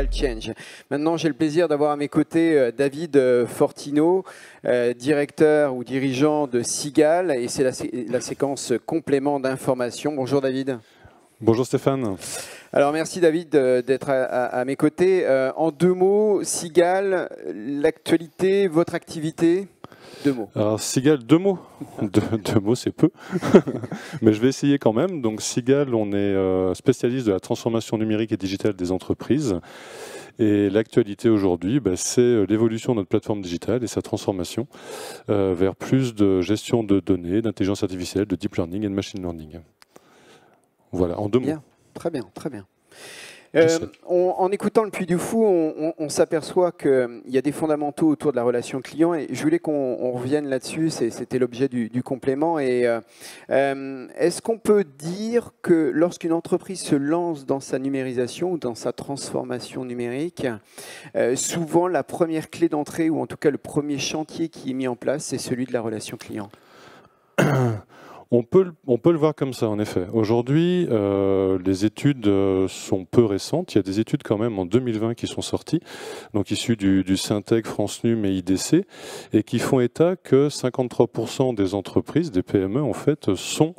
Digital Change. Maintenant, j'ai le plaisir d'avoir à mes côtés David Fortino, directeur ou dirigeant de Sigal, et c'est la séquence complément d'information. Bonjour David. Bonjour Stéphane. Alors merci David d'être à mes côtés. En deux mots, Sigal, l'actualité, votre activité. Deux mots. Alors Sigal, deux mots. Deux mots, c'est peu. Mais je vais essayer quand même. Donc Sigal, on est spécialiste de la transformation numérique et digitale des entreprises. Et l'actualité aujourd'hui, c'est l'évolution de notre plateforme digitale et sa transformation vers plus de gestion de données, d'intelligence artificielle, de deep learning et de machine learning. Voilà, en deux mots. Très bien, très bien. En écoutant le Puy du Fou, on s'aperçoit qu'il y a des fondamentaux autour de la relation client et je voulais qu'on revienne là-dessus, c'était l'objet du complément. Est-ce qu'on peut dire que lorsqu'une entreprise se lance dans sa numérisation ou dans sa transformation numérique, souvent la première clé d'entrée ou en tout cas le premier chantier qui est mis en place, c'est celui de la relation client? On peut le voir comme ça, en effet. Aujourd'hui, les études sont peu récentes. Il y a des études quand même en 2020 qui sont sorties, donc issues du Syntec, France Num et IDC, et qui font état que 53% des entreprises, des PME, en fait, sont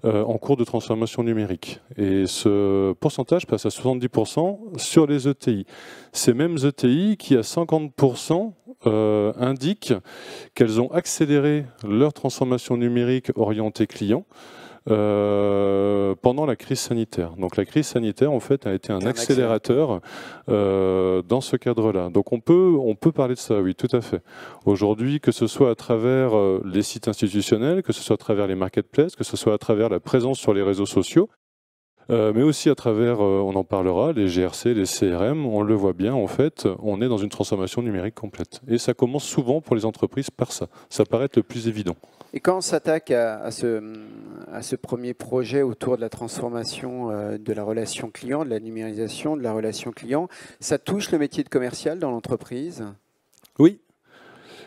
en cours de transformation numérique. Et ce pourcentage passe à 70% sur les ETI. Ces mêmes ETI qui, à 50%, indiquent qu'elles ont accéléré leur transformation numérique orientée client pendant la crise sanitaire. Donc la crise sanitaire, en fait, a été un accélérateur dans ce cadre-là. Donc on peut parler de ça, oui, tout à fait. Aujourd'hui, que ce soit à travers les sites institutionnels, que ce soit à travers les marketplaces, que ce soit à travers la présence sur les réseaux sociaux, mais aussi à travers, on en parlera, les GRC, les CRM, on le voit bien, en fait, on est dans une transformation numérique complète. Et ça commence souvent pour les entreprises par ça. Ça paraît être le plus évident. Et quand on s'attaque à ce premier projet autour de la transformation de la relation client, de la numérisation de la relation client, ça touche le métier de commercial dans l'entreprise? Oui.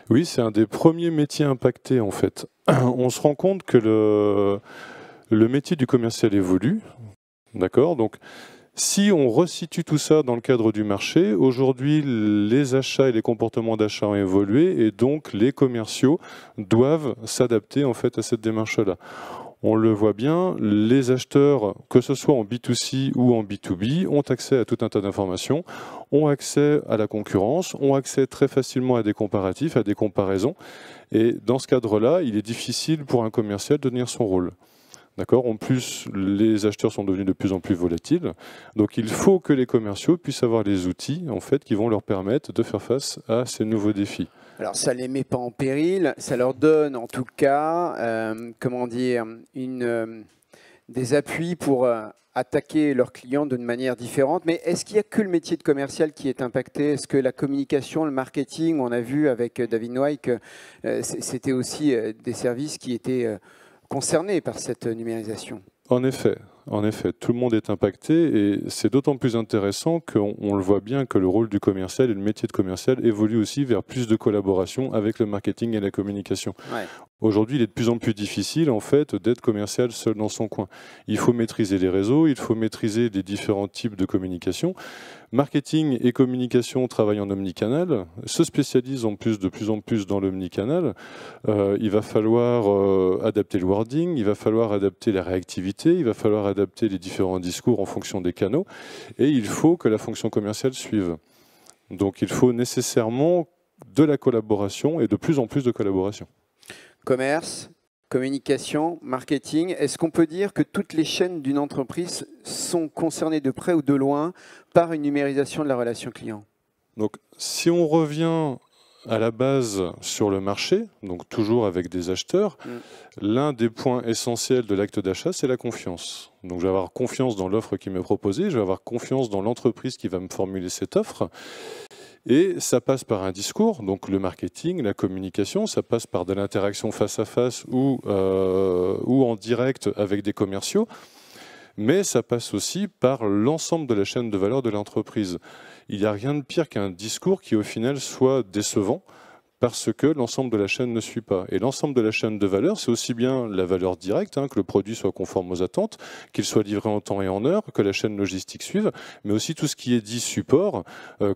Oui, c'est un des premiers métiers impactés, en fait. On se rend compte que le métier du commercial évolue. D'accord. Donc, si on resitue tout ça dans le cadre du marché, aujourd'hui, les achats et les comportements d'achat ont évolué et donc les commerciaux doivent s'adapter en fait à cette démarche-là. On le voit bien, les acheteurs, que ce soit en B2C ou en B2B, ont accès à tout un tas d'informations, ont accès à la concurrence, ont accès très facilement à des comparatifs, à des comparaisons. Et dans ce cadre-là, il est difficile pour un commercial de tenir son rôle. D'accord. En plus, les acheteurs sont devenus de plus en plus volatiles. Donc, il faut que les commerciaux puissent avoir les outils en fait, qui vont leur permettre de faire face à ces nouveaux défis. Alors, ça ne les met pas en péril. Ça leur donne, en tout cas, comment dire, des appuis pour attaquer leurs clients d'une manière différente. Mais est-ce qu'il n'y a que le métier de commercial qui est impacté? Est-ce que la communication, le marketing, on a vu avec David Noailles que c'était aussi des services qui étaient concernés par cette numérisation? En effet, tout le monde est impacté et c'est d'autant plus intéressant qu'on le voit bien que le rôle du commercial et le métier de commercial évolue aussi vers plus de collaboration avec le marketing et la communication. Ouais. Aujourd'hui, il est de plus en plus difficile en fait d'être commercial seul dans son coin. Il faut maîtriser les réseaux, il faut maîtriser les différents types de communication. Marketing et communication travaillent en omnicanal, se spécialisent de plus en plus dans l'omnicanal. Il va falloir adapter le wording, il va falloir adapter la réactivité, il va falloir adapter les différents discours en fonction des canaux, et il faut que la fonction commerciale suive. Donc il faut nécessairement de la collaboration et de plus en plus de collaboration. Commerce, communication, marketing, est-ce qu'on peut dire que toutes les chaînes d'une entreprise sont concernées de près ou de loin par une numérisation de la relation client? Donc, si on revient à la base sur le marché, donc toujours avec des acheteurs, l'un des points essentiels de l'acte d'achat, c'est la confiance. Donc, je vais avoir confiance dans l'offre qui m'est proposée, je vais avoir confiance dans l'entreprise qui va me formuler cette offre. Et ça passe par un discours, donc le marketing, la communication, ça passe par de l'interaction face à face ou en direct avec des commerciaux, mais ça passe aussi par l'ensemble de la chaîne de valeur de l'entreprise. Il n'y a rien de pire qu'un discours qui au final soit décevant, parce que l'ensemble de la chaîne ne suit pas. Et l'ensemble de la chaîne de valeur, c'est aussi bien la valeur directe, que le produit soit conforme aux attentes, qu'il soit livré en temps et en heure, que la chaîne logistique suive, mais aussi tout ce qui est dit support,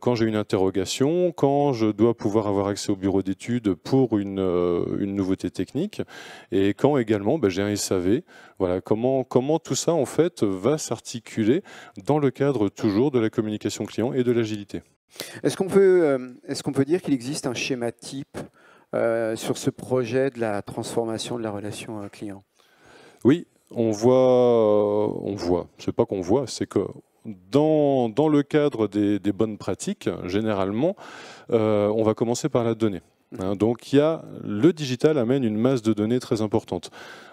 quand j'ai une interrogation, quand je dois pouvoir avoir accès au bureau d'études pour une nouveauté technique, et quand également j'ai un SAV. Voilà, comment tout ça en fait va s'articuler dans le cadre toujours de la communication client et de l'agilité. Est-ce qu'on peut dire qu'il existe un schéma type sur ce projet de la transformation de la relation client? Oui, on voit. C'est pas qu'on voit, c'est que dans le cadre des bonnes pratiques, généralement, on va commencer par la donnée. Donc le digital amène une masse de données très importante.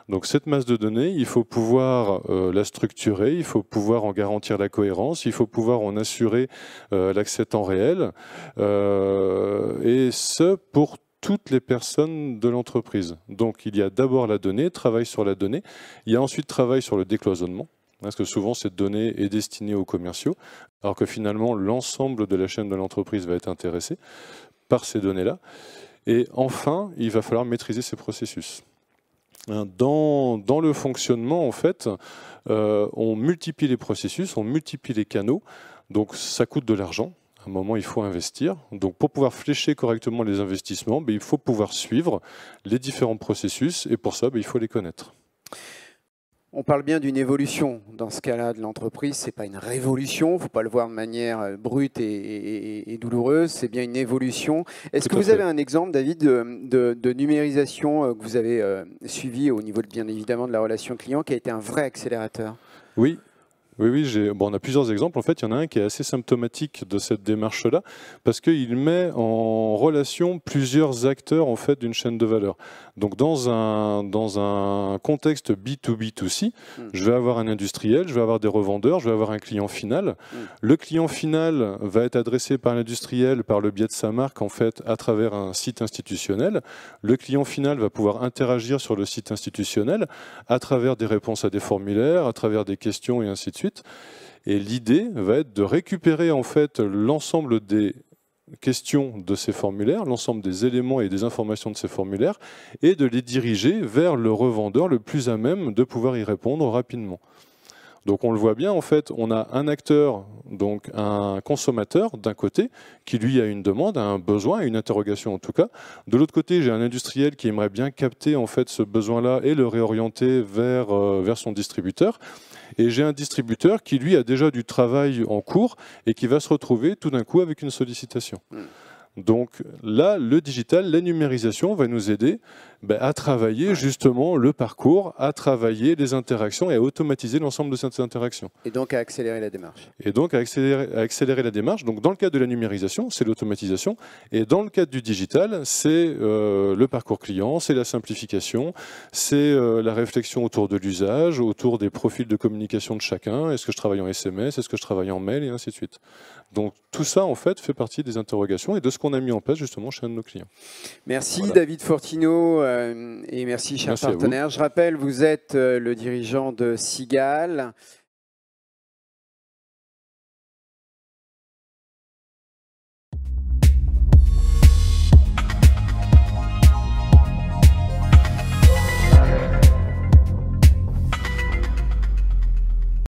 Donc cette masse de données, il faut pouvoir la structurer, il faut pouvoir en garantir la cohérence, il faut pouvoir en assurer l'accès temps réel, et ce pour toutes les personnes de l'entreprise. Donc il y a d'abord la donnée, travail sur la donnée, il y a ensuite travail sur le décloisonnement, parce que souvent cette donnée est destinée aux commerciaux, alors que finalement l'ensemble de la chaîne de l'entreprise va être intéressé par ces données-là. Et enfin, il va falloir maîtriser ces processus. Dans le fonctionnement, en fait, on multiplie les processus, on multiplie les canaux, donc ça coûte de l'argent. À un moment, il faut investir. Donc pour pouvoir flécher correctement les investissements, il faut pouvoir suivre les différents processus, et pour ça, il faut les connaître. On parle bien d'une évolution dans ce cas-là de l'entreprise. Ce n'est pas une révolution, il ne faut pas le voir de manière brute et douloureuse, c'est bien une évolution. Est-ce que vous avez un exemple, David, de numérisation que vous avez suivi au niveau, bien évidemment, de la relation client, qui a été un vrai accélérateur? Oui. Oui, on a plusieurs exemples. En fait, il y en a un qui est assez symptomatique de cette démarche-là, parce qu'il met en relation plusieurs acteurs en fait, d'une chaîne de valeur. Donc, dans un contexte B2B2C, je vais avoir un industriel, je vais avoir des revendeurs, je vais avoir un client final. Le client final va être adressé par l'industriel par le biais de sa marque, en fait, à travers un site institutionnel. Le client final va pouvoir interagir sur le site institutionnel à travers des réponses à des formulaires, à travers des questions et ainsi de suite. Et l'idée va être de récupérer en fait l'ensemble des questions de ces formulaires, l'ensemble des éléments et des informations de ces formulaires, et de les diriger vers le revendeur le plus à même de pouvoir y répondre rapidement. Donc on le voit bien, en fait, on a un acteur, donc un consommateur d'un côté, qui lui a une demande, a un besoin, une interrogation en tout cas. De l'autre côté, j'ai un industriel qui aimerait bien capter en fait ce besoin-là et le réorienter vers son distributeur. Et j'ai un distributeur qui, lui, a déjà du travail en cours et qui va se retrouver tout d'un coup avec une sollicitation. Donc là, le digital, la numérisation va nous aider à travailler justement le parcours, à travailler les interactions et à automatiser l'ensemble de ces interactions. Et donc à accélérer la démarche. Et donc à accélérer la démarche. Donc dans le cadre de la numérisation, c'est l'automatisation. Et dans le cadre du digital, c'est le parcours client, c'est la simplification, c'est la réflexion autour de l'usage, autour des profils de communication de chacun. Est-ce que je travaille en SMS, est-ce que je travaille en mail, et ainsi de suite. Donc tout ça, en fait, fait partie des interrogations et de ce qu'on a mis en place justement chez un de nos clients. Merci David Fortino et merci chers partenaires. Je rappelle, vous êtes le dirigeant de Sigal.